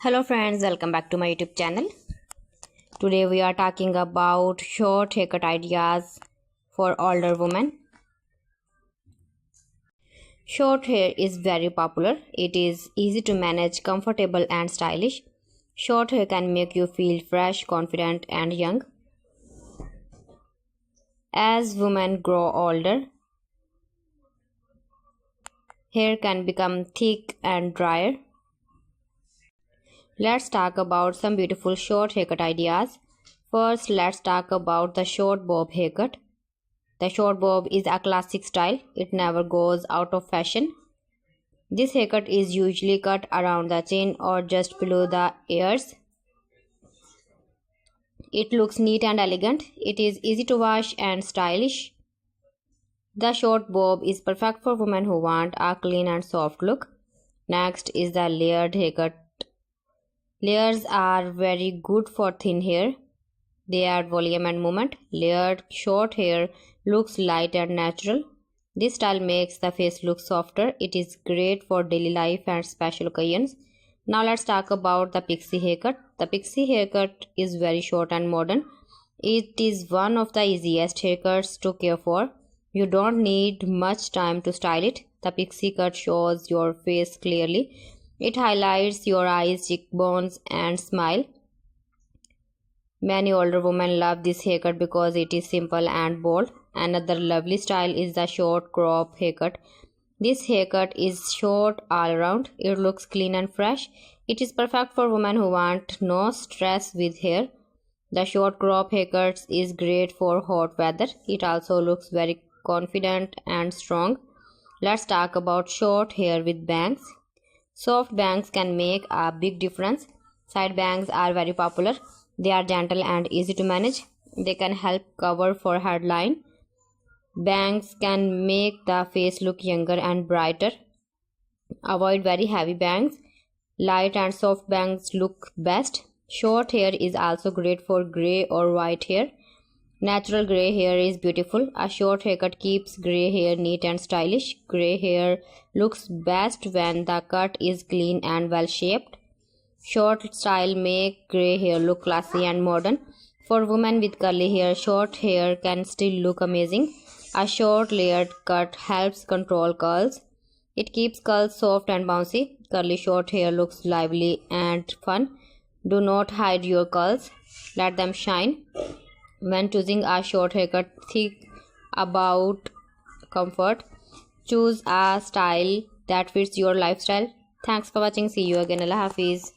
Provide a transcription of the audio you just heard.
Hello friends, welcome back to my YouTube channel. Today we are talking about short haircut ideas for older women. Short hair is very popular. It is easy to manage, comfortable and stylish. Short hair can make you feel fresh, confident and young. As women grow older, hair can become thick and drier. Let's talk about some beautiful short haircut ideas. First, let's talk about the short bob haircut. The short bob is a classic style. It never goes out of fashion. This haircut is usually cut around the chin or just below the ears. It looks neat and elegant. It is easy to wash and stylish. The short bob is perfect for women who want a clean and soft look. Next is the layered haircut. Layers are very good for thin hair. They add volume and movement. Layered short hair looks light and natural. This style makes the face look softer. It is great for daily life and special occasions. Now let's talk about the pixie haircut. The pixie haircut is very short and modern. It is one of the easiest haircuts to care for. You don't need much time to style it. The pixie cut shows your face clearly. It highlights your eyes, cheekbones and smile. Many older women love this haircut because it is simple and bold. Another lovely style is the short crop haircut. This haircut is short all around. It looks clean and fresh. It is perfect for women who want no stress with hair. The short crop haircut is great for hot weather. It also looks very confident and strong. Let's talk about short hair with bangs. Soft bangs can make a big difference. Side bangs are very popular. They are gentle and easy to manage. They can help cover forehead line. Bangs can make the face look younger and brighter. Avoid very heavy bangs. Light and soft bangs look best. Short hair is also great for grey or white hair. Natural grey hair is beautiful. A short haircut keeps grey hair neat and stylish. Grey hair looks best when the cut is clean and well shaped. Short style make grey hair look classy and modern. For women with curly hair, short hair can still look amazing. A short layered cut helps control curls. It keeps curls soft and bouncy. Curly short hair looks lively and fun. Do not hide your curls. Let them shine. When choosing a short haircut, think about comfort. Choose a style that fits your lifestyle. Thanks for watching. See you again. Allah Hafiz.